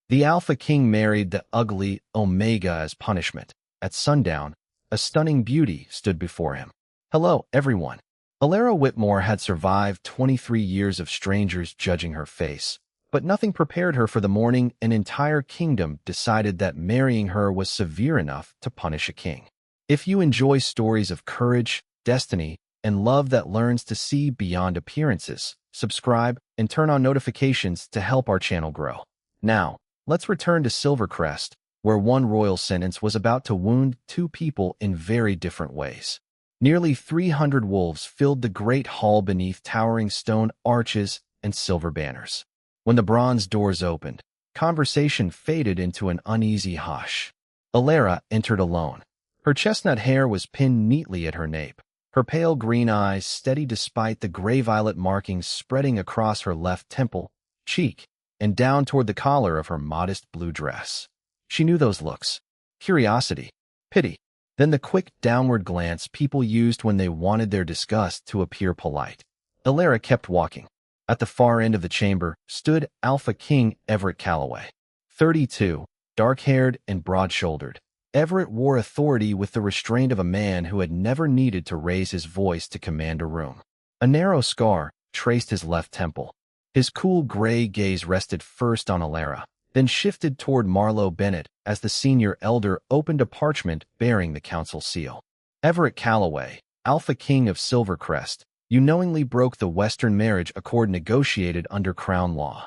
The Alpha King married the ugly Omega as punishment. At sundown, a stunning beauty stood before him. Hello, everyone. Alara Whitmore had survived 23 years of strangers judging her face, but nothing prepared her for the morning an entire kingdom decided that marrying her was severe enough to punish a king. If you enjoy stories of courage, destiny, and love that learns to see beyond appearances, subscribe and turn on notifications to help our channel grow. Now, let's return to Silvercrest, where one royal sentence was about to wound two people in very different ways. Nearly 300 wolves filled the great hall beneath towering stone arches and silver banners. When the bronze doors opened, conversation faded into an uneasy hush. Alara entered alone. Her chestnut hair was pinned neatly at her nape, her pale green eyes steady despite the gray-violet markings spreading across her left temple, cheek, and down toward the collar of her modest blue dress. She knew those looks. Curiosity, pity, then the quick downward glance people used when they wanted their disgust to appear polite. Alara kept walking. At the far end of the chamber stood Alpha King Everett Calloway. 32, dark-haired and broad-shouldered. Everett wore authority with the restraint of a man who had never needed to raise his voice to command a room. A narrow scar traced his left temple. His cool gray gaze rested first on Alara, then shifted toward Marlowe Bennett as the senior elder opened a parchment bearing the council seal. Everett Calloway, Alpha King of Silvercrest, you knowingly broke the Western marriage accord negotiated under Crown law.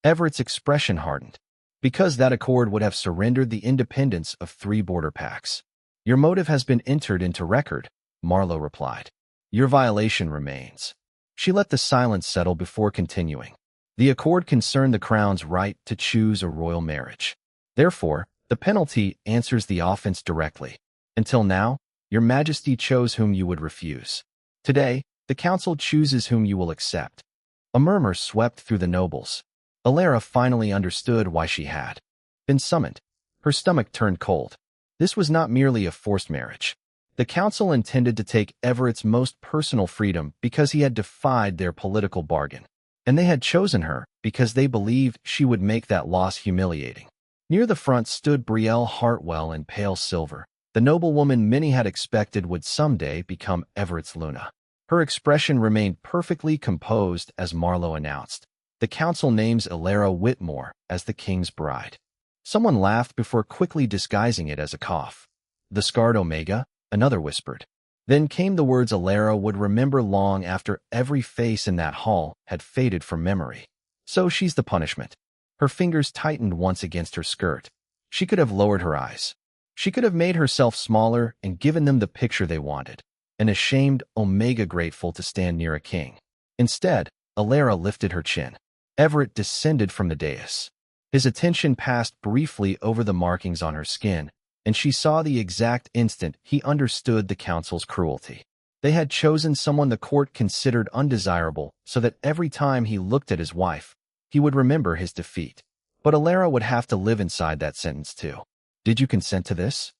Everett's expression hardened, because that accord would have surrendered the independence of 3 border pacts. Your motive has been entered into record, Marlowe replied. Your violation remains. She let the silence settle before continuing. The accord concerned the Crown's right to choose a royal marriage. Therefore, the penalty answers the offense directly. Until now, your Majesty chose whom you would refuse. Today, the Council chooses whom you will accept. A murmur swept through the nobles. Alara finally understood why she had been summoned. Her stomach turned cold. This was not merely a forced marriage. The council intended to take Everett's most personal freedom because he had defied their political bargain. And they had chosen her because they believed she would make that loss humiliating. Near the front stood Brielle Hartwell in pale silver, the noblewoman many had expected would someday become Everett's Luna. Her expression remained perfectly composed as Marlowe announced. The council names Alara Whitmore as the king's bride. Someone laughed before quickly disguising it as a cough. The scarred Omega, another whispered. Then came the words Alara would remember long after every face in that hall had faded from memory. So she's the punishment. Her fingers tightened once against her skirt. She could have lowered her eyes. She could have made herself smaller and given them the picture they wanted. An ashamed Omega grateful to stand near a king. Instead, Alara lifted her chin. Everett descended from the dais. His attention passed briefly over the markings on her skin, and she saw the exact instant he understood the council's cruelty. They had chosen someone the court considered undesirable so that every time he looked at his wife, he would remember his defeat. But Alara would have to live inside that sentence too. Did you consent to this?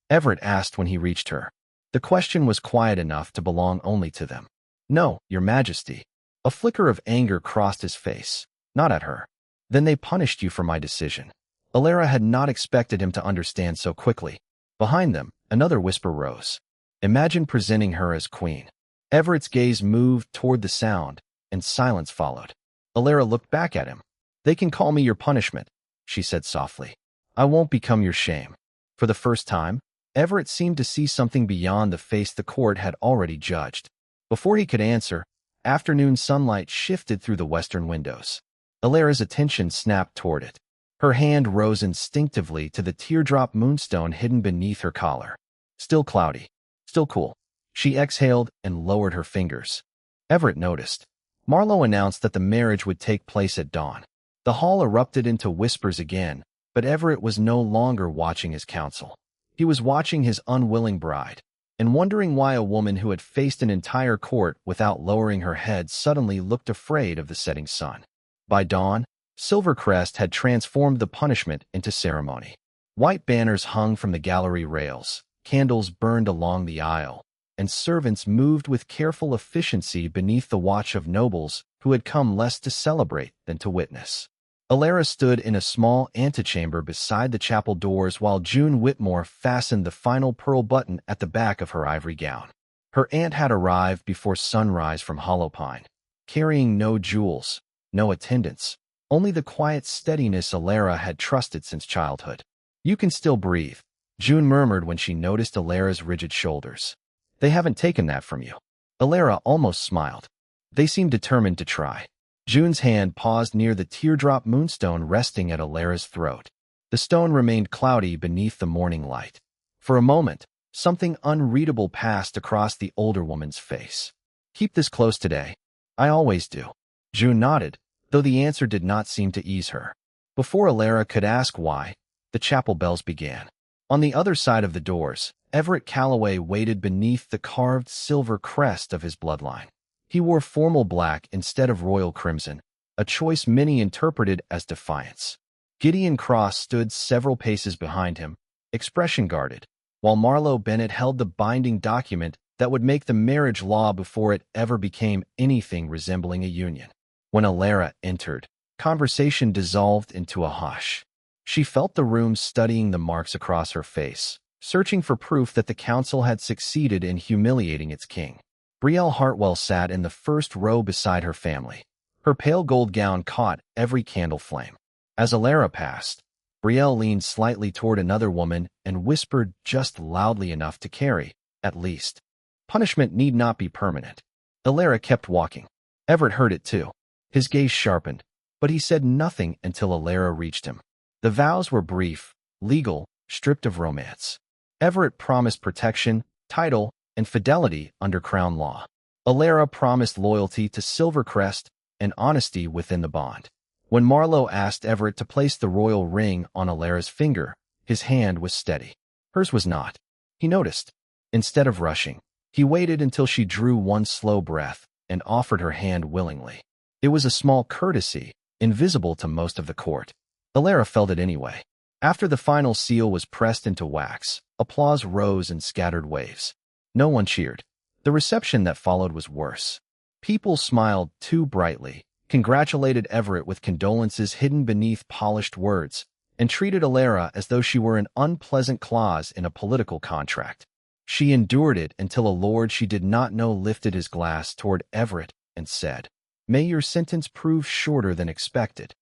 Everett asked when he reached her. The question was quiet enough to belong only to them. No, Your Majesty. A flicker of anger crossed his face. Not at her. Then they punished you for my decision. Alara had not expected him to understand so quickly. Behind them, another whisper rose. Imagine presenting her as queen. Everett's gaze moved toward the sound, and silence followed. Alara looked back at him. They can call me your punishment, she said softly. I won't become your shame. For the first time, Everett seemed to see something beyond the face the court had already judged. Before he could answer, afternoon sunlight shifted through the western windows. Alara's attention snapped toward it. Her hand rose instinctively to the teardrop moonstone hidden beneath her collar. Still cloudy. Still cool. She exhaled and lowered her fingers. Everett noticed. Marlowe announced that the marriage would take place at dawn. The hall erupted into whispers again, but Everett was no longer watching his counsel. He was watching his unwilling bride, and wondering why a woman who had faced an entire court without lowering her head suddenly looked afraid of the setting sun. By dawn, Silvercrest had transformed the punishment into ceremony. White banners hung from the gallery rails, candles burned along the aisle, and servants moved with careful efficiency beneath the watch of nobles who had come less to celebrate than to witness. Alara stood in a small antechamber beside the chapel doors while June Whitmore fastened the final pearl button at the back of her ivory gown. Her aunt had arrived before sunrise from Hollow Pine, carrying no jewels, no attendants, only the quiet steadiness Alara had trusted since childhood. "You can still breathe," June murmured when she noticed Alara's rigid shoulders. "They haven't taken that from you." Alara almost smiled. "They seem determined to try." June's hand paused near the teardrop moonstone resting at Alara's throat. The stone remained cloudy beneath the morning light. For a moment, something unreadable passed across the older woman's face. "Keep this close today." "I always do." June nodded, though the answer did not seem to ease her. Before Alara could ask why, the chapel bells began. On the other side of the doors, Everett Calloway waited beneath the carved silver crest of his bloodline. He wore formal black instead of royal crimson, a choice many interpreted as defiance. Gideon Cross stood several paces behind him, expression guarded, while Marlowe Bennett held the binding document that would make the marriage law before it ever became anything resembling a union. When Alara entered, conversation dissolved into a hush. She felt the room studying the marks across her face, searching for proof that the council had succeeded in humiliating its king. Brielle Hartwell sat in the first row beside her family. Her pale gold gown caught every candle flame. As Alara passed, Brielle leaned slightly toward another woman and whispered just loudly enough to carry, at least. Punishment need not be permanent. Alara kept walking. Everett heard it too. His gaze sharpened, but he said nothing until Alara reached him. The vows were brief, legal, stripped of romance. Everett promised protection, title, and fidelity under Crown law. Alara promised loyalty to Silvercrest and honesty within the bond. When Marlowe asked Everett to place the royal ring on Alara's finger, his hand was steady. Hers was not. He noticed. Instead of rushing, he waited until she drew one slow breath and offered her hand willingly. It was a small courtesy, invisible to most of the court. Alara felt it anyway. After the final seal was pressed into wax, applause rose in scattered waves. No one cheered. The reception that followed was worse. People smiled too brightly, congratulated Everett with condolences hidden beneath polished words, and treated Alara as though she were an unpleasant clause in a political contract. She endured it until a lord she did not know lifted his glass toward Everett and said, "May your sentence prove shorter than expected."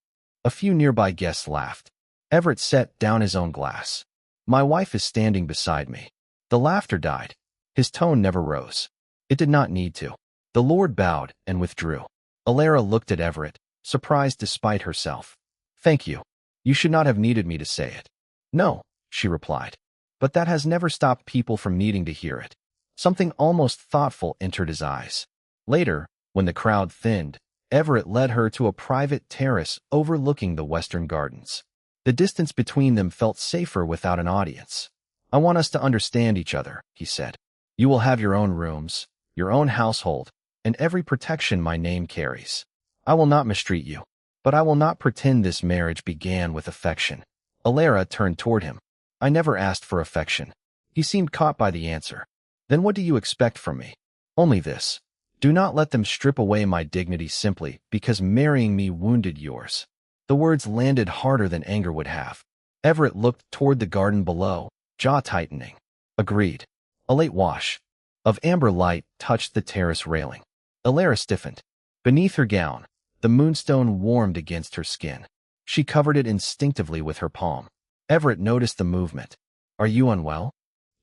A few nearby guests laughed. Everett set down his own glass. "My wife is standing beside me." The laughter died. His tone never rose. It did not need to. The Lord bowed and withdrew. Alara looked at Everett, surprised despite herself. "Thank you. You should not have needed me to say it." "No," she replied. "But that has never stopped people from needing to hear it." Something almost thoughtful entered his eyes. Later, when the crowd thinned, Everett led her to a private terrace overlooking the western gardens. The distance between them felt safer without an audience. "I want us to understand each other," he said. "You will have your own rooms, your own household, and every protection my name carries. I will not mistreat you, but I will not pretend this marriage began with affection." Alara turned toward him. "I never asked for affection." He seemed caught by the answer. "Then what do you expect from me?" "Only this. Do not let them strip away my dignity simply because marrying me wounded yours." The words landed harder than anger would have. Everett looked toward the garden below, jaw tightening. "Agreed." A late wash of amber light touched the terrace railing. Alara stiffened. Beneath her gown, the moonstone warmed against her skin. She covered it instinctively with her palm. Everett noticed the movement. "Are you unwell?"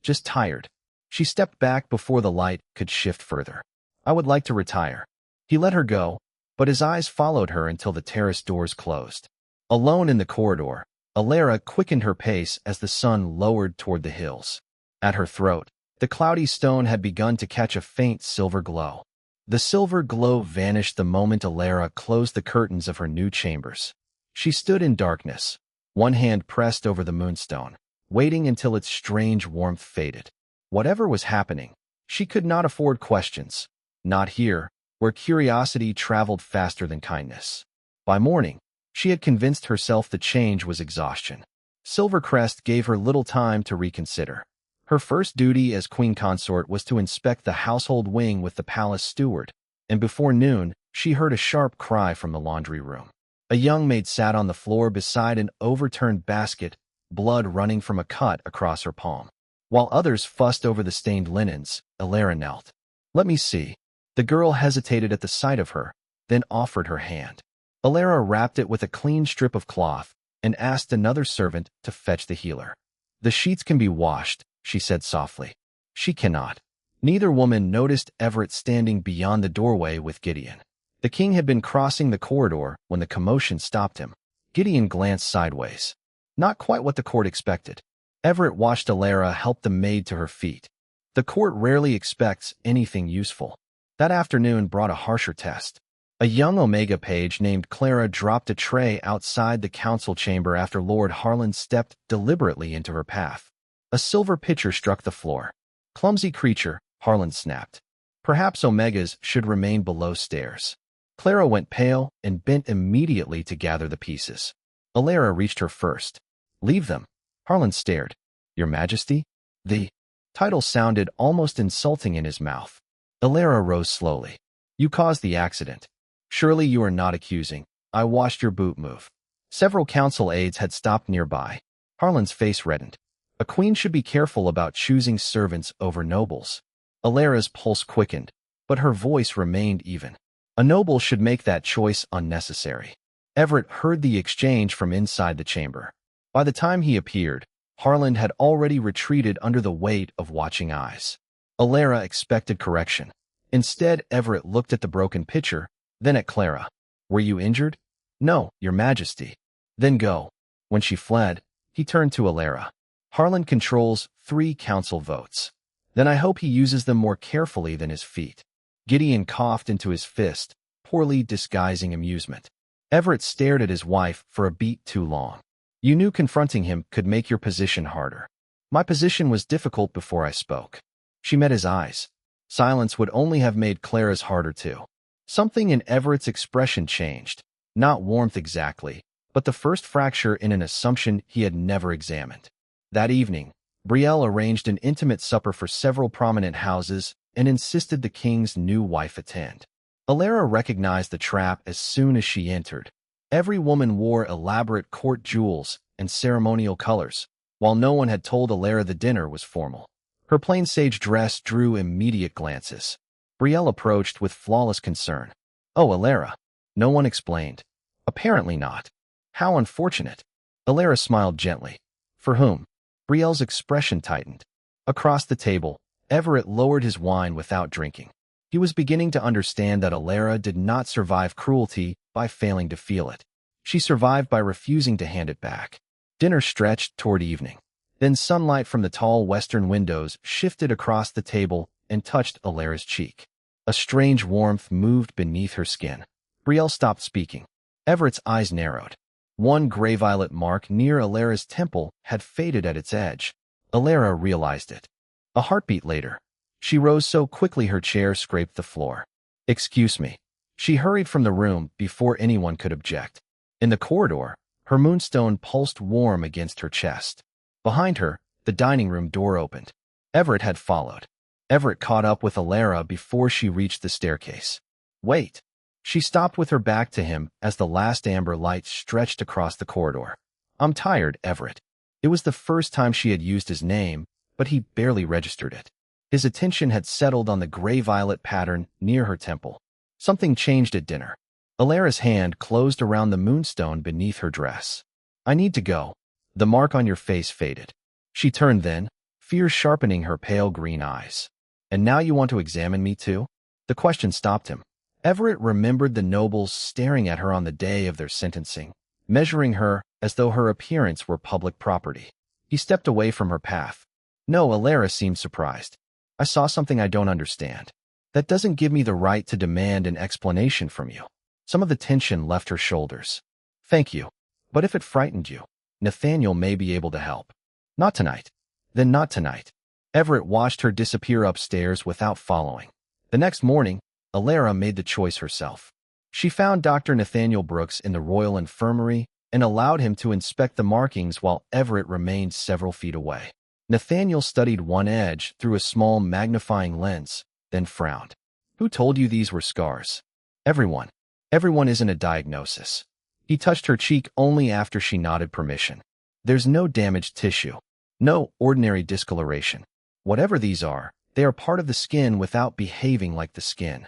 "Just tired." She stepped back before the light could shift further. "I would like to retire." He let her go, but his eyes followed her until the terrace doors closed. Alone in the corridor, Alara quickened her pace as the sun lowered toward the hills. At her throat, the cloudy stone had begun to catch a faint silver glow. The silver glow vanished the moment Alara closed the curtains of her new chambers. She stood in darkness, one hand pressed over the moonstone, waiting until its strange warmth faded. Whatever was happening, she could not afford questions. Not here, where curiosity traveled faster than kindness. By morning, she had convinced herself the change was exhaustion. Silvercrest gave her little time to reconsider. Her first duty as queen consort was to inspect the household wing with the palace steward, and before noon, she heard a sharp cry from the laundry room. A young maid sat on the floor beside an overturned basket, blood running from a cut across her palm. While others fussed over the stained linens, Alara knelt. "Let me see." The girl hesitated at the sight of her, then offered her hand. Alara wrapped it with a clean strip of cloth and asked another servant to fetch the healer. "The sheets can be washed," she said softly. "She cannot." Neither woman noticed Everett standing beyond the doorway with Gideon. The king had been crossing the corridor when the commotion stopped him. Gideon glanced sideways. Not quite what the court expected. Everett watched Alara help the maid to her feet. The court rarely expects anything useful. That afternoon brought a harsher test. A young Omega page named Clara dropped a tray outside the council chamber after Lord Harlan stepped deliberately into her path. A silver pitcher struck the floor. "Clumsy creature," Harlan snapped. "Perhaps Omegas should remain below stairs." Clara went pale and bent immediately to gather the pieces. Alara reached her first. "Leave them." Harlan stared. "Your Majesty?" The title sounded almost insulting in his mouth. Alara rose slowly. "You caused the accident. Surely you are not accusing. I watched your boot move." Several council aides had stopped nearby. Harlan's face reddened. A queen should be careful about choosing servants over nobles. Alara's pulse quickened, but her voice remained even. A noble should make that choice unnecessary. Everett heard the exchange from inside the chamber. By the time he appeared, Harlan had already retreated under the weight of watching eyes. Alara expected correction. Instead, Everett looked at the broken pitcher, then at Clara. "Were you injured?" "No, Your Majesty." "Then go." When she fled, he turned to Alara. "Harlan controls 3 council votes. Then I hope he uses them more carefully than his feet." Gideon coughed into his fist, poorly disguising amusement. Everett stared at his wife for a beat too long. "You knew confronting him could make your position harder." "My position was difficult before I spoke." She met his eyes. Silence would only have made Clara's harder too. Something in Everett's expression changed. Not warmth exactly, but the first fracture in an assumption he had never examined. That evening, Brielle arranged an intimate supper for several prominent houses and insisted the king's new wife attend. Alara recognized the trap as soon as she entered. Every woman wore elaborate court jewels and ceremonial colors, while no one had told Alara the dinner was formal. Her plain sage dress drew immediate glances. Brielle approached with flawless concern. "Oh, Alara." No one explained. "Apparently not." "How unfortunate." Alara smiled gently. "For whom?" Brielle's expression tightened. Across the table, Everett lowered his wine without drinking. He was beginning to understand that Alara did not survive cruelty by failing to feel it. She survived by refusing to hand it back. Dinner stretched toward evening. Then sunlight from the tall western windows shifted across the table and touched Alara's cheek. A strange warmth moved beneath her skin. Brielle stopped speaking. Everett's eyes narrowed. One gray violet mark near Alara's temple had faded at its edge. Alara realized it. A heartbeat later, she rose so quickly her chair scraped the floor. "Excuse me." She hurried from the room before anyone could object. In the corridor, her moonstone pulsed warm against her chest. Behind her, the dining room door opened. Everett had followed. Everett caught up with Alara before she reached the staircase. "Wait." She stopped with her back to him as the last amber light stretched across the corridor. "I'm tired, Everett." It was the first time she had used his name, but he barely registered it. His attention had settled on the gray-violet pattern near her temple. Something changed at dinner. Alara's hand closed around the moonstone beneath her dress. "I need to go." The mark on your face faded. She turned then, fear sharpening her pale green eyes. "And now you want to examine me too?" The question stopped him. Everett remembered the nobles staring at her on the day of their sentencing, measuring her as though her appearance were public property. He stepped away from her path. "No," Alara seemed surprised. "I saw something I don't understand. That doesn't give me the right to demand an explanation from you." Some of the tension left her shoulders. "Thank you. But if it frightened you, Nathaniel may be able to help." "Not tonight." "Then not tonight." Everett watched her disappear upstairs without following. The next morning, Alara made the choice herself. She found Dr. Nathaniel Brooks in the Royal Infirmary and allowed him to inspect the markings while Everett remained several feet away. Nathaniel studied one edge through a small magnifying lens, then frowned. "Who told you these were scars?" "Everyone." "Everyone isn't a diagnosis." He touched her cheek only after she nodded permission. There's no damaged tissue. No ordinary discoloration. Whatever these are, they are part of the skin without behaving like the skin.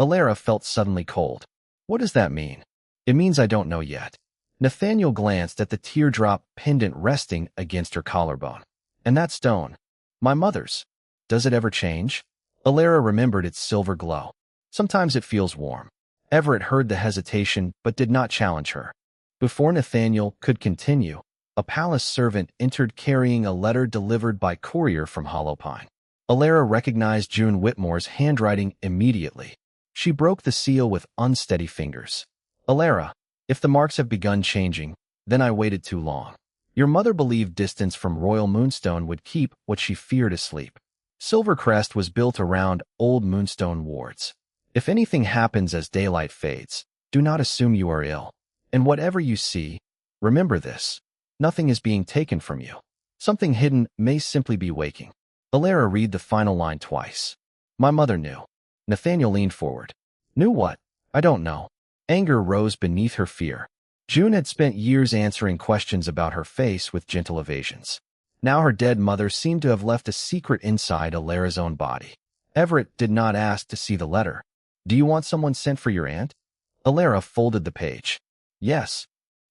Alara felt suddenly cold. What does that mean? It means I don't know yet. Nathaniel glanced at the teardrop pendant resting against her collarbone. And that stone. My mother's. Does it ever change? Alara remembered its silver glow. Sometimes it feels warm. Everett heard the hesitation but did not challenge her. Before Nathaniel could continue, a palace servant entered carrying a letter delivered by courier from Hollow Pine. Alara recognized June Whitmore's handwriting immediately. She broke the seal with unsteady fingers. Alara, if the marks have begun changing, then I waited too long. Your mother believed distance from Royal Moonstone would keep what she feared asleep. Silvercrest was built around old Moonstone wards. If anything happens as daylight fades, do not assume you are ill. And whatever you see, remember this. Nothing is being taken from you. Something hidden may simply be waking. Alara read the final line twice. My mother knew. Nathaniel leaned forward. Knew what? I don't know. Anger rose beneath her fear. June had spent years answering questions about her face with gentle evasions. Now her dead mother seemed to have left a secret inside Alara's own body. Everett did not ask to see the letter. Do you want someone sent for your aunt? Alara folded the page. Yes.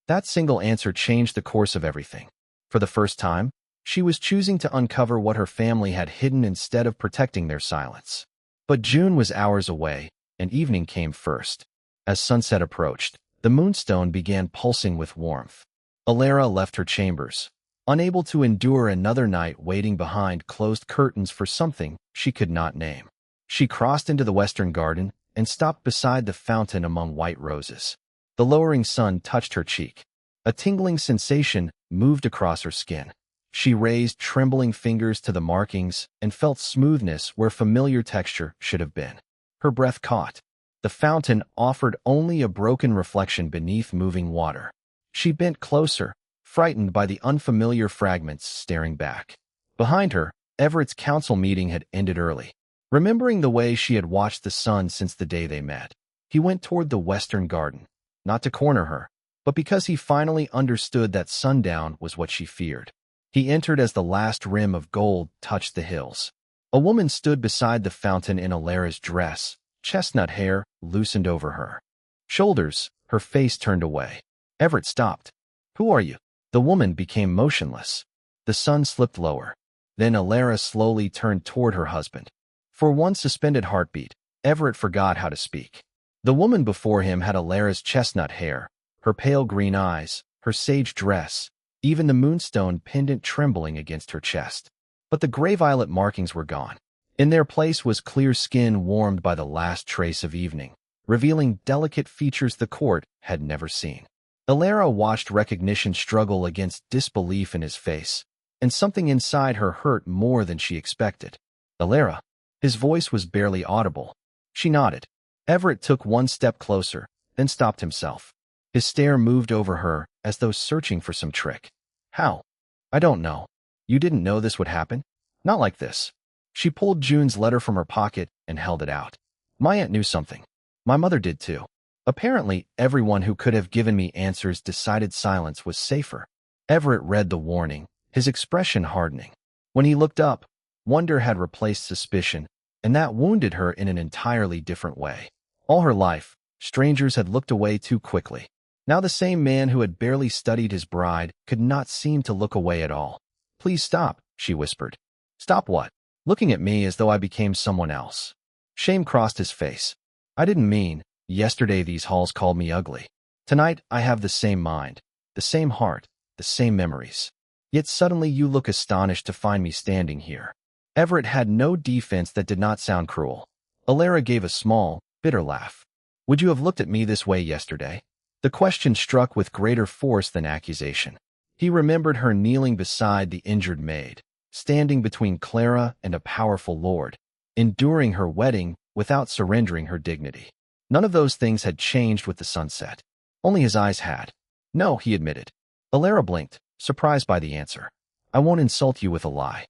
That single answer changed the course of everything. For the first time, she was choosing to uncover what her family had hidden instead of protecting their silence. But June was hours away, and evening came first. As sunset approached, the moonstone began pulsing with warmth. Alara left her chambers, unable to endure another night waiting behind closed curtains for something she could not name. She crossed into the western garden and stopped beside the fountain among white roses. The lowering sun touched her cheek. A tingling sensation moved across her skin. She raised trembling fingers to the markings and felt smoothness where familiar texture should have been. Her breath caught. The fountain offered only a broken reflection beneath moving water. She bent closer, frightened by the unfamiliar fragments staring back. Behind her, Everett's council meeting had ended early. Remembering the way she had watched the sun since the day they met, he went toward the western garden, not to corner her, but because he finally understood that sundown was what she feared. He entered as the last rim of gold touched the hills. A woman stood beside the fountain in Alara's dress, chestnut hair loosened over her shoulders, her face turned away. Everett stopped. Who are you? The woman became motionless. The sun slipped lower. Then Alara slowly turned toward her husband. For one suspended heartbeat, Everett forgot how to speak. The woman before him had Alara's chestnut hair, her pale green eyes, her sage dress, even the moonstone pendant trembling against her chest. But the gray violet markings were gone. In their place was clear skin warmed by the last trace of evening, revealing delicate features the court had never seen. Alara watched recognition struggle against disbelief in his face, and something inside her hurt more than she expected. Alara. His voice was barely audible. She nodded. Everett took one step closer, then stopped himself. His stare moved over her as though searching for some trick. How? I don't know. You didn't know this would happen? Not like this. She pulled June's letter from her pocket and held it out. My aunt knew something. My mother did too. Apparently, everyone who could have given me answers decided silence was safer. Everett read the warning, his expression hardening. When he looked up, wonder had replaced suspicion, and that wounded her in an entirely different way. All her life, strangers had looked away too quickly. Now the same man who had barely studied his bride could not seem to look away at all. Please stop, she whispered. Stop what? Looking at me as though I became someone else. Shame crossed his face. I didn't mean, yesterday these halls called me ugly. Tonight I have the same mind, the same heart, the same memories. Yet suddenly you look astonished to find me standing here. Everett had no defense that did not sound cruel. Alara gave a small, bitter laugh. Would you have looked at me this way yesterday? The question struck with greater force than accusation. He remembered her kneeling beside the injured maid, standing between Clara and a powerful lord, enduring her wedding without surrendering her dignity. None of those things had changed with the sunset. Only his eyes had. No, he admitted. Alara blinked, surprised by the answer. I won't insult you with a lie.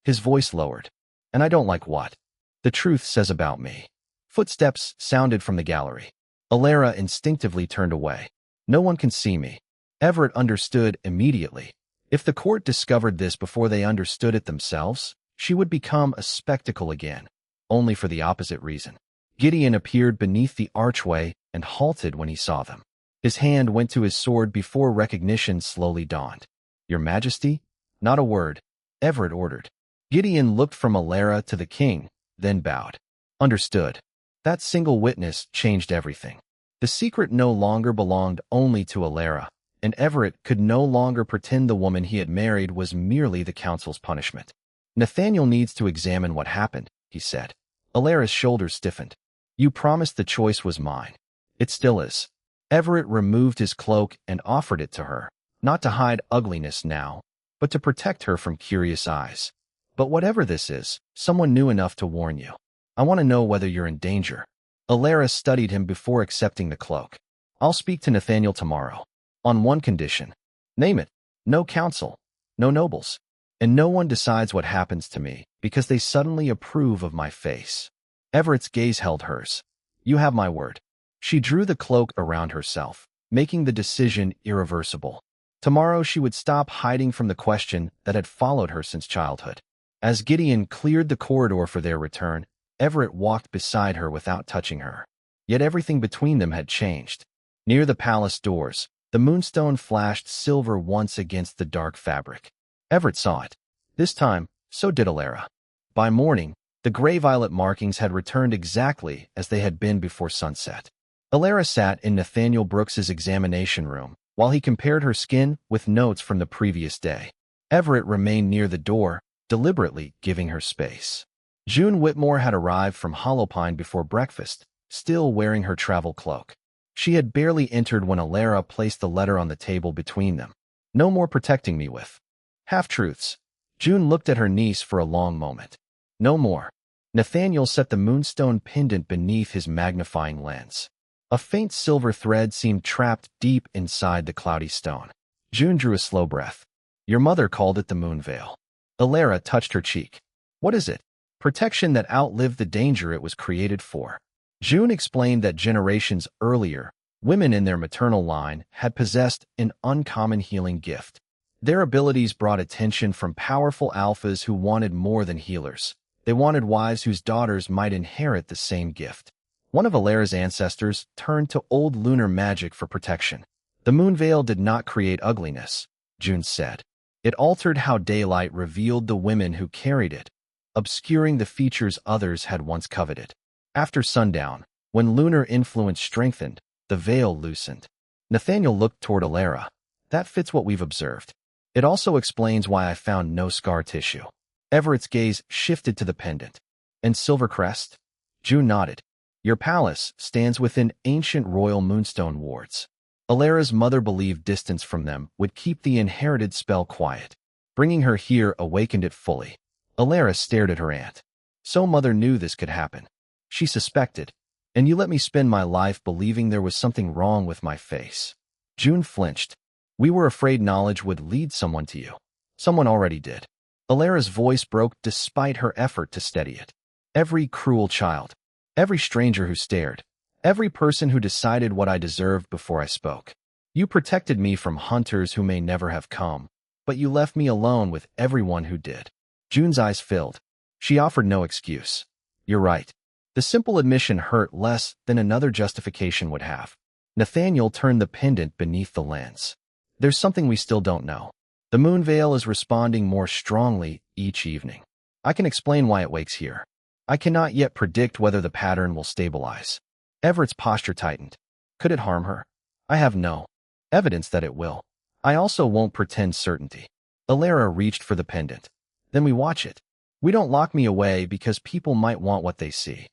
His voice lowered. And I don't like what the truth says about me. Footsteps sounded from the gallery. Alara instinctively turned away. No one can see me. Everett understood immediately. If the court discovered this before they understood it themselves, she would become a spectacle again, only for the opposite reason. Gideon appeared beneath the archway and halted when he saw them. His hand went to his sword before recognition slowly dawned. "Your Majesty?" "Not a word," Everett ordered. Gideon looked from Alara to the king, then bowed. "Understood." That single witness changed everything. The secret no longer belonged only to Alara, and Everett could no longer pretend the woman he had married was merely the council's punishment. "Nathaniel needs to examine what happened," he said. Alara's shoulders stiffened. "You promised the choice was mine." "It still is." Everett removed his cloak and offered it to her, not to hide ugliness now, but to protect her from curious eyes. "But whatever this is, someone knew enough to warn you. I want to know whether you're in danger." Alara studied him before accepting the cloak. "I'll speak to Nathaniel tomorrow. On one condition." "Name it." "No council, no nobles, and no one decides what happens to me because they suddenly approve of my face." Everett's gaze held hers. "You have my word." She drew the cloak around herself, making the decision irreversible. Tomorrow she would stop hiding from the question that had followed her since childhood. As Gideon cleared the corridor for their return, Everett walked beside her without touching her. Yet everything between them had changed. Near the palace doors, the moonstone flashed silver once against the dark fabric. Everett saw it. This time, so did Alara. By morning, the gray-violet markings had returned exactly as they had been before sunset. Alara sat in Nathaniel Brooks's examination room while he compared her skin with notes from the previous day. Everett remained near the door, deliberately giving her space. June Whitmore had arrived from Hollowpine before breakfast, still wearing her travel cloak. She had barely entered when Alara placed the letter on the table between them. "No more protecting me with half-truths." June looked at her niece for a long moment. "No more." Nathaniel set the moonstone pendant beneath his magnifying lens. A faint silver thread seemed trapped deep inside the cloudy stone. June drew a slow breath. "Your mother called it the moon veil." Alara touched her cheek. "What is it?" "Protection that outlived the danger it was created for." June explained that generations earlier, women in their maternal line had possessed an uncommon healing gift. Their abilities brought attention from powerful alphas who wanted more than healers. They wanted wives whose daughters might inherit the same gift. One of Alara's ancestors turned to old lunar magic for protection. "The moon veil did not create ugliness," June said. "It altered how daylight revealed the women who carried it, obscuring the features others had once coveted. After sundown, when lunar influence strengthened, the veil loosened." Nathaniel looked toward Alara. "That fits what we've observed. It also explains why I found no scar tissue." Everett's gaze shifted to the pendant. "And silver crest?" June nodded. "Your palace stands within ancient royal moonstone wards." Alara's mother believed distance from them would keep the inherited spell quiet. Bringing her here awakened it fully. Alara stared at her aunt. "So mother knew this could happen." "She suspected. And you let me spend my life believing there was something wrong with my face." June flinched. "We were afraid knowledge would lead someone to you." "Someone already did." Alara's voice broke despite her effort to steady it. "Every cruel child. Every stranger who stared. Every person who decided what I deserved before I spoke. You protected me from hunters who may never have come, but you left me alone with everyone who did." June's eyes filled. She offered no excuse. "You're right." The simple admission hurt less than another justification would have. Nathaniel turned the pendant beneath the lens. "There's something we still don't know. The moon veil is responding more strongly each evening. I can explain why it wakes here. I cannot yet predict whether the pattern will stabilize." Everett's posture tightened. "Could it harm her?" "I have no evidence that it will. I also won't pretend certainty." Alara reached for the pendant. "Then we watch it. We don't lock me away because people might want what they see."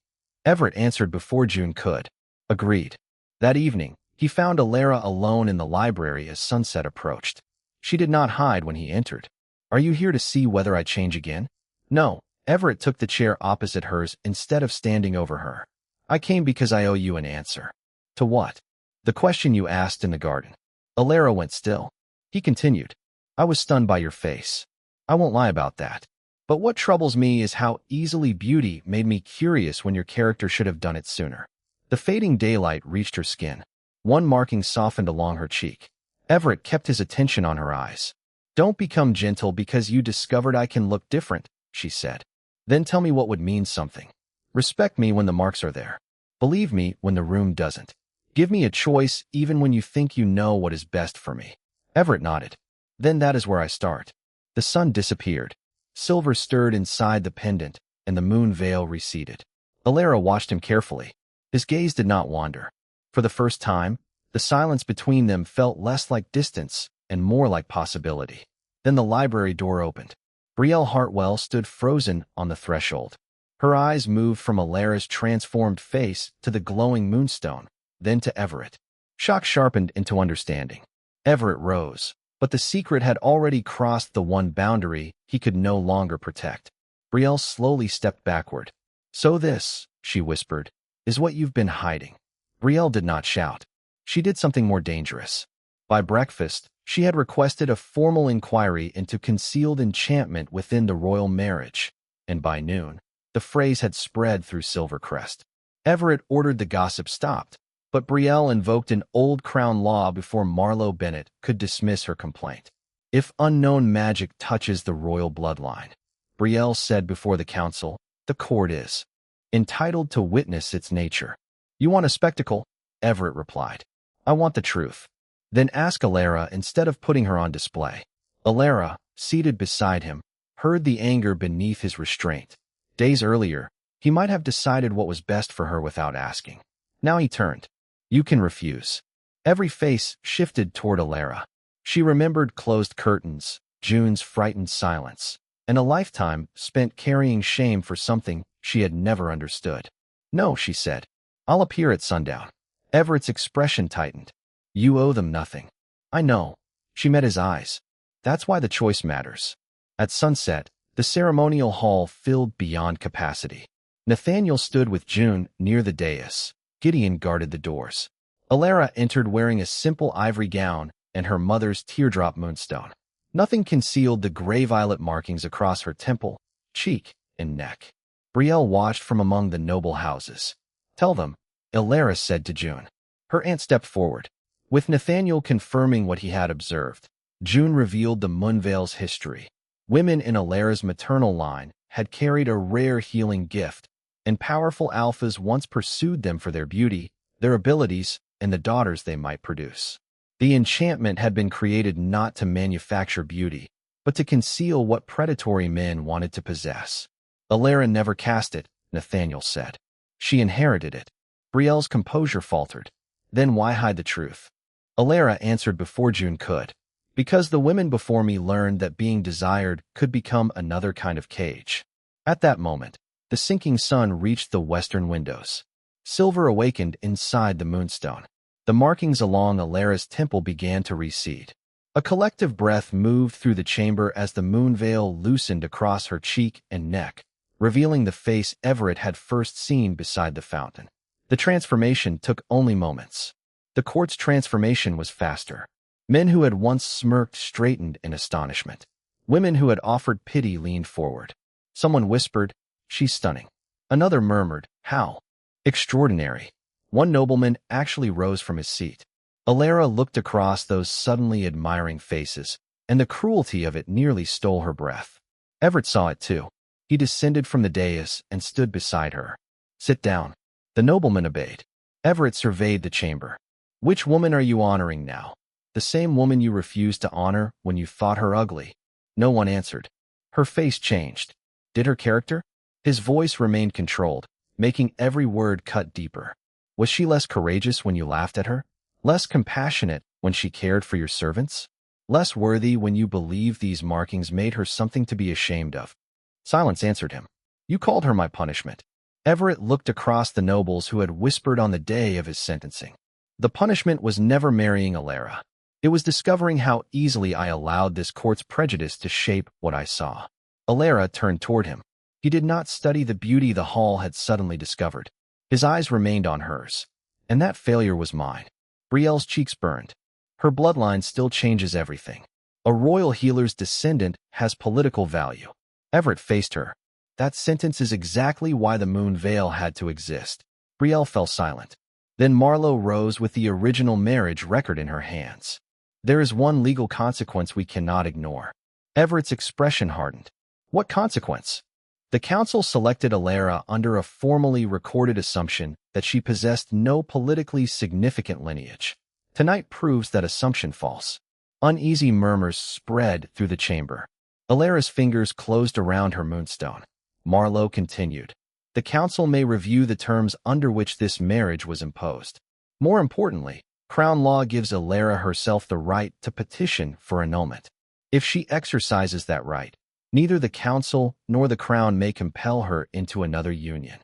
Everett answered before June could. "Agreed." That evening, he found Alara alone in the library as sunset approached. She did not hide when he entered. "Are you here to see whether I change again?" "No." Everett took the chair opposite hers instead of standing over her. "I came because I owe you an answer." "To what?" "The question you asked in the garden." Alara went still. He continued. "I was stunned by your face. I won't lie about that. But what troubles me is how easily beauty made me curious when your character should have done it sooner." The fading daylight reached her skin. One marking softened along her cheek. Everett kept his attention on her eyes. "Don't become gentle because you discovered I can look different," she said. "Then tell me what would mean something. Respect me when the marks are there. Believe me when the room doesn't. Give me a choice even when you think you know what is best for me." Everett nodded. "Then that is where I start." The sun disappeared. Silver stirred inside the pendant, and the moon veil receded. Alara watched him carefully. His gaze did not wander. For the first time, the silence between them felt less like distance and more like possibility. Then the library door opened. Brielle Hartwell stood frozen on the threshold. Her eyes moved from Alara's transformed face to the glowing moonstone, then to Everett. Shock sharpened into understanding. Everett rose, but the secret had already crossed the one boundary he could no longer protect. Brielle slowly stepped backward. "So this," she whispered, "is what you've been hiding." Brielle did not shout. She did something more dangerous. By breakfast, she had requested a formal inquiry into concealed enchantment within the royal marriage, and by noon, the phrase had spread through Silvercrest. Everett ordered the gossip stopped, but Brielle invoked an old crown law before Marlowe Bennett could dismiss her complaint. "If unknown magic touches the royal bloodline," Brielle said before the council, "the court is entitled to witness its nature." "You want a spectacle?" Everett replied. "I want the truth." "Then ask Alara instead of putting her on display." Alara, seated beside him, heard the anger beneath his restraint. Days earlier, he might have decided what was best for her without asking. Now he turned. "You can refuse." Every face shifted toward Alara. She remembered closed curtains, June's frightened silence, and a lifetime spent carrying shame for something she had never understood. "No," she said. "I'll appear at sundown." Everett's expression tightened. "You owe them nothing." "I know." She met his eyes. "That's why the choice matters." At sunset, the ceremonial hall filled beyond capacity. Nathaniel stood with June near the dais. Gideon guarded the doors. Alara entered wearing a simple ivory gown and her mother's teardrop moonstone. Nothing concealed the gray violet markings across her temple, cheek, and neck. Brielle watched from among the noble houses. "Tell them," Alara said to June. Her aunt stepped forward. With Nathaniel confirming what he had observed, June revealed the Moonvale's history. Women in Alara's maternal line had carried a rare healing gift, and powerful alphas once pursued them for their beauty, their abilities, and the daughters they might produce. The enchantment had been created not to manufacture beauty, but to conceal what predatory men wanted to possess. Alara never cast it, Nathaniel said. She inherited it. Brielle's composure faltered. "Then why hide the truth?" Alara answered before June could. "Because the women before me learned that being desired could become another kind of cage." At that moment, the sinking sun reached the western windows. Silver awakened inside the moonstone. The markings along Alara's temple began to recede. A collective breath moved through the chamber as the moon veil loosened across her cheek and neck, revealing the face Everett had first seen beside the fountain. The transformation took only moments. The court's transformation was faster. Men who had once smirked straightened in astonishment. Women who had offered pity leaned forward. Someone whispered, "She's stunning." Another murmured, "How extraordinary." One nobleman actually rose from his seat. Alara looked across those suddenly admiring faces, and the cruelty of it nearly stole her breath. Everett saw it too. He descended from the dais and stood beside her. "Sit down." The nobleman obeyed. Everett surveyed the chamber. "Which woman are you honoring now? The same woman you refused to honor when you thought her ugly?" No one answered. Her face changed. Did her character? His voice remained controlled, making every word cut deeper. Was she less courageous when you laughed at her? Less compassionate when she cared for your servants? Less worthy when you believed these markings made her something to be ashamed of? Silence answered him. "You called her my punishment." Everett looked across the nobles who had whispered on the day of his sentencing. "The punishment was never marrying Alara. It was discovering how easily I allowed this court's prejudice to shape what I saw." Alara turned toward him. He did not study the beauty the hall had suddenly discovered. His eyes remained on hers. "And that failure was mine." Brielle's cheeks burned. "Her bloodline still changes everything. A royal healer's descendant has political value." Everett faced her. "That sentence is exactly why the moon veil had to exist." Brielle fell silent. Then Marlowe rose with the original marriage record in her hands. There is one legal consequence we cannot ignore. Everett's expression hardened. What consequence? The council selected Alara under a formally recorded assumption that she possessed no politically significant lineage. Tonight proves that assumption false. Uneasy murmurs spread through the chamber. Alara's fingers closed around her moonstone. Marlowe continued. The council may review the terms under which this marriage was imposed. More importantly, Crown law gives Alara herself the right to petition for annulment. If she exercises that right, neither the council nor the Crown may compel her into another union.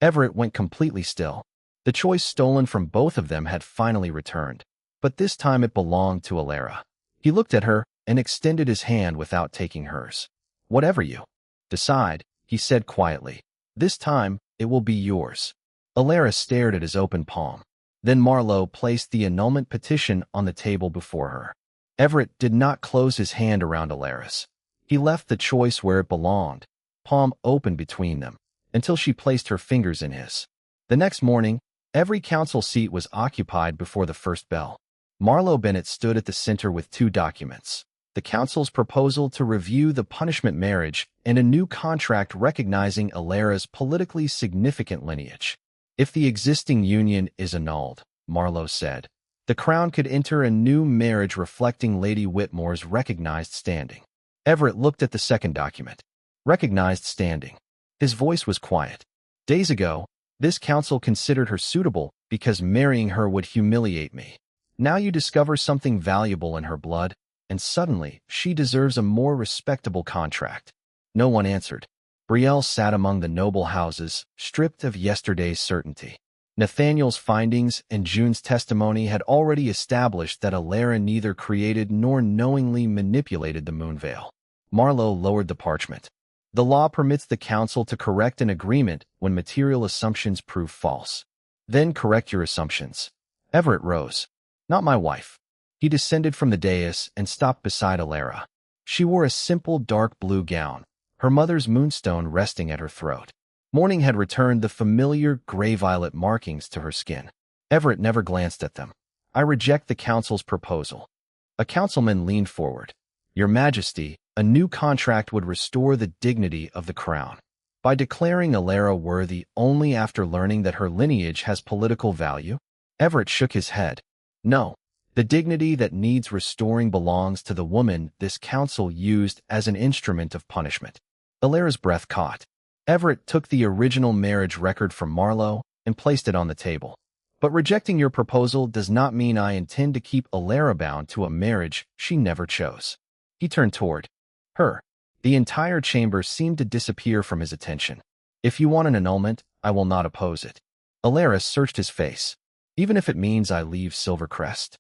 Everett went completely still. The choice stolen from both of them had finally returned, but this time it belonged to Alara. He looked at her and extended his hand without taking hers. Whatever you decide, he said quietly, this time it will be yours. Alara stared at his open palm. Then Marlowe placed the annulment petition on the table before her. Everett did not close his hand around Alara's. He left the choice where it belonged, palm open between them, until she placed her fingers in his. The next morning, every council seat was occupied before the first bell. Marlowe Bennett stood at the center with two documents: the council's proposal to review the punishment marriage and a new contract recognizing Alara's politically significant lineage. If the existing union is annulled, Marlowe said, the Crown could enter a new marriage reflecting Lady Whitmore's recognized standing. Everett looked at the second document. Recognized standing. His voice was quiet. Days ago, this council considered her suitable because marrying her would humiliate me. Now you discover something valuable in her blood, and suddenly she deserves a more respectable contract. No one answered. Brielle sat among the noble houses, stripped of yesterday's certainty. Nathaniel's findings and June's testimony had already established that Alara neither created nor knowingly manipulated the Moonveil. Marlowe lowered the parchment. The law permits the council to correct an agreement when material assumptions prove false. Then correct your assumptions. Everett rose. Not my wife. He descended from the dais and stopped beside Alara. She wore a simple dark blue gown, her mother's moonstone resting at her throat. Morning had returned the familiar gray-violet markings to her skin. Everett never glanced at them. I reject the council's proposal. A councilman leaned forward. Your Majesty, a new contract would restore the dignity of the Crown. By declaring Alara worthy only after learning that her lineage has political value? Everett shook his head. No. The dignity that needs restoring belongs to the woman this council used as an instrument of punishment. Alara's breath caught. Everett took the original marriage record from Marlowe and placed it on the table. But rejecting your proposal does not mean I intend to keep Alara bound to a marriage she never chose. He turned toward her. The entire chamber seemed to disappear from his attention. If you want an annulment, I will not oppose it. Alara searched his face. Even if it means I leave Silvercrest.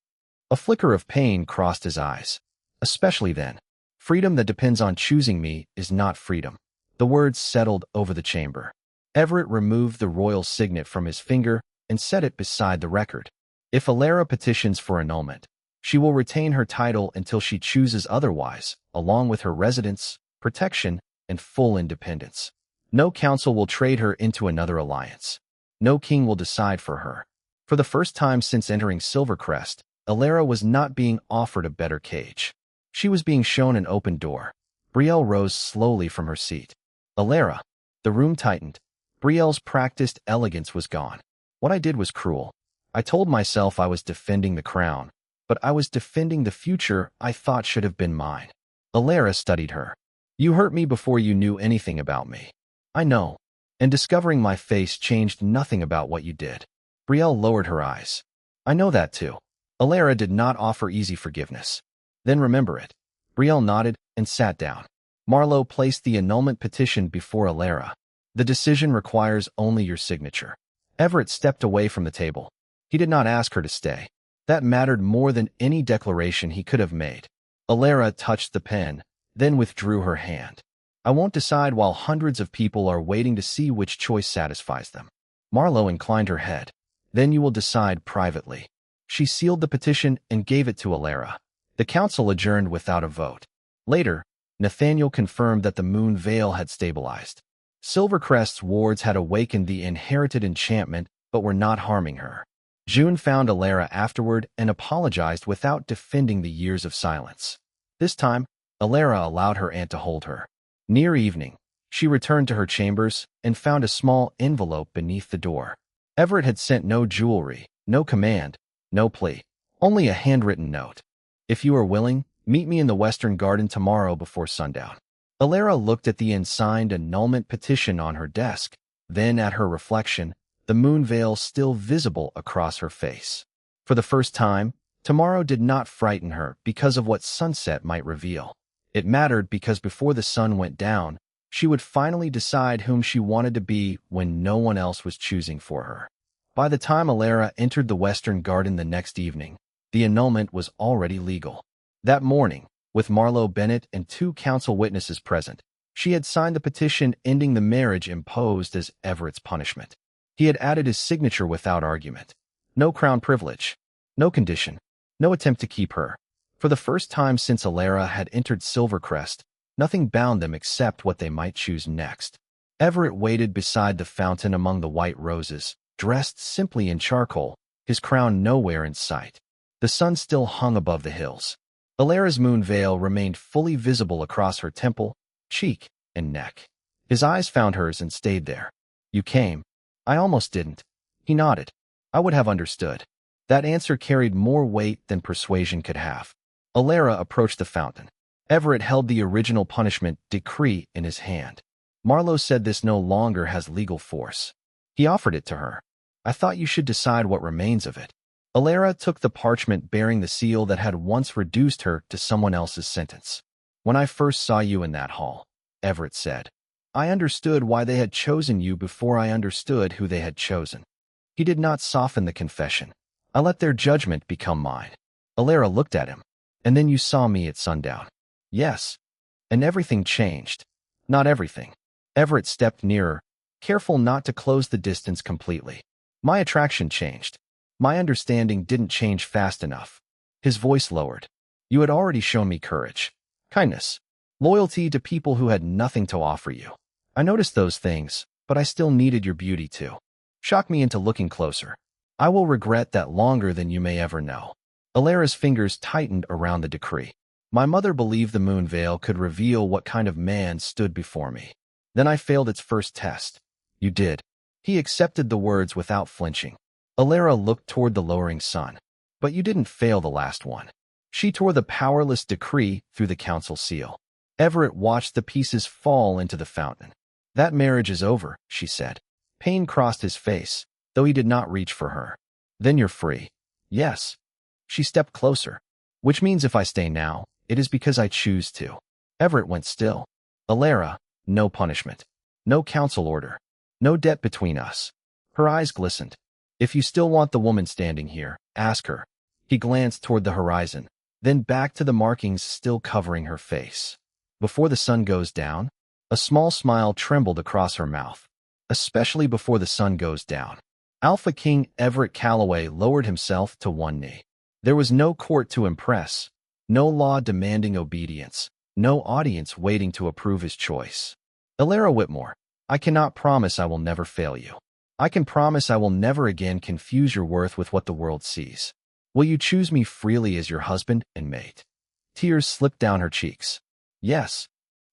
A flicker of pain crossed his eyes. Especially then. Freedom that depends on choosing me is not freedom. The words settled over the chamber. Everett removed the royal signet from his finger and set it beside the record. If Alara petitions for annulment, she will retain her title until she chooses otherwise, along with her residence, protection, and full independence. No council will trade her into another alliance. No king will decide for her. For the first time since entering Silvercrest, Alara was not being offered a better cage. She was being shown an open door. Brielle rose slowly from her seat. Alara. The room tightened. Brielle's practiced elegance was gone. What I did was cruel. I told myself I was defending the crown, but I was defending the future I thought should have been mine. Alara studied her. You hurt me before you knew anything about me. I know. And discovering my face changed nothing about what you did. Brielle lowered her eyes. I know that too. Alara did not offer easy forgiveness. Then remember it. Brielle nodded and sat down. Marlowe placed the annulment petition before Alara. The decision requires only your signature. Everett stepped away from the table. He did not ask her to stay. That mattered more than any declaration he could have made. Alara touched the pen, then withdrew her hand. I won't decide while hundreds of people are waiting to see which choice satisfies them. Marlowe inclined her head. Then you will decide privately. She sealed the petition and gave it to Alara. The council adjourned without a vote. Later, Nathaniel confirmed that the moon veil had stabilized. Silvercrest's wards had awakened the inherited enchantment but were not harming her. June found Alara afterward and apologized without defending the years of silence. This time, Alara allowed her aunt to hold her. Near evening, she returned to her chambers and found a small envelope beneath the door. Everett had sent no jewelry, no command, no plea, only a handwritten note. If you are willing, meet me in the Western Garden tomorrow before sundown. Alara looked at the unsigned annulment petition on her desk, then at her reflection, the moon veil still visible across her face. For the first time, tomorrow did not frighten her because of what sunset might reveal. It mattered because before the sun went down, she would finally decide whom she wanted to be when no one else was choosing for her. By the time Alara entered the Western Garden the next evening, the annulment was already legal. That morning, with Marlowe Bennett and 2 council witnesses present, she had signed the petition ending the marriage imposed as Everett's punishment. He had added his signature without argument. No crown privilege, no condition, no attempt to keep her. For the first time since Alara had entered Silvercrest, nothing bound them except what they might choose next. Everett waited beside the fountain among the white roses, dressed simply in charcoal, his crown nowhere in sight. The sun still hung above the hills. Alara's moon veil remained fully visible across her temple, cheek, and neck. His eyes found hers and stayed there. You came. I almost didn't. He nodded. I would have understood. That answer carried more weight than persuasion could have. Alara approached the fountain. Everett held the original punishment decree in his hand. Marlowe said this no longer has legal force. He offered it to her. I thought you should decide what remains of it. Alara took the parchment bearing the seal that had once reduced her to someone else's sentence. When I first saw you in that hall, Everett said, I understood why they had chosen you before I understood who they had chosen. He did not soften the confession. I let their judgment become mine. Alara looked at him. And then you saw me at sundown. Yes. And everything changed. Not everything. Everett stepped nearer, careful not to close the distance completely. My attraction changed. My understanding didn't change fast enough. His voice lowered. You had already shown me courage, kindness, loyalty to people who had nothing to offer you. I noticed those things, but I still needed your beauty too. Shock me into looking closer. I will regret that longer than you may ever know. Alara's fingers tightened around the decree. My mother believed the moon veil could reveal what kind of man stood before me. Then I failed its first test. You did. He accepted the words without flinching. Alara looked toward the lowering sun. But you didn't fail the last one. She tore the powerless decree through the council seal. Everett watched the pieces fall into the fountain. That marriage is over, she said. Pain crossed his face, though he did not reach for her. Then you're free. Yes. She stepped closer. Which means if I stay now, it is because I choose to. Everett went still. Alara, no punishment. No council order. No debt between us. Her eyes glistened. If you still want the woman standing here, ask her. He glanced toward the horizon, then back to the markings still covering her face. Before the sun goes down, a small smile trembled across her mouth. Especially before the sun goes down. Alpha King Everett Calloway lowered himself to one knee. There was no court to impress, no law demanding obedience, no audience waiting to approve his choice. Alara Whitmore, I cannot promise I will never fail you. I can promise I will never again confuse your worth with what the world sees. Will you choose me freely as your husband and mate? Tears slipped down her cheeks. Yes.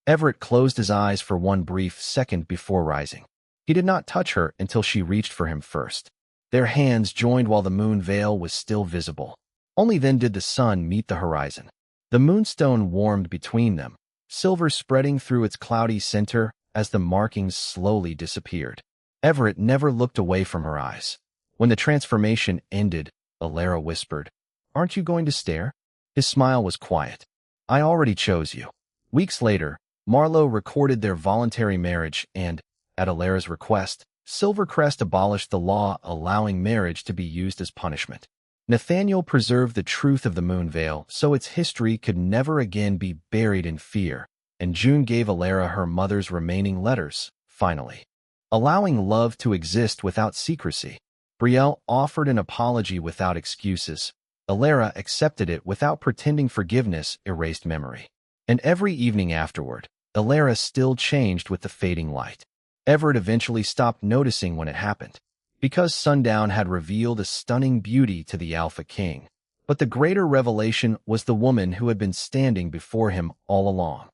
Everett closed his eyes for one brief second before rising. He did not touch her until she reached for him first. Their hands joined while the moon veil was still visible. Only then did the sun meet the horizon. The moonstone warmed between them, silver spreading through its cloudy center as the markings slowly disappeared. Everett never looked away from her eyes. When the transformation ended, Alara whispered, Aren't you going to stare? His smile was quiet. I already chose you. Weeks later, Marlowe recorded their voluntary marriage and, at Alara's request, Silvercrest abolished the law allowing marriage to be used as punishment. Nathaniel preserved the truth of the moon veil so its history could never again be buried in fear, and June gave Alara her mother's remaining letters, finally. Allowing love to exist without secrecy. Brielle offered an apology without excuses. Alara accepted it without pretending forgiveness erased memory. And every evening afterward, Alara still changed with the fading light. Everett eventually stopped noticing when it happened. because Sundown had revealed a stunning beauty to the Alpha King. But the greater revelation was the woman who had been standing before him all along.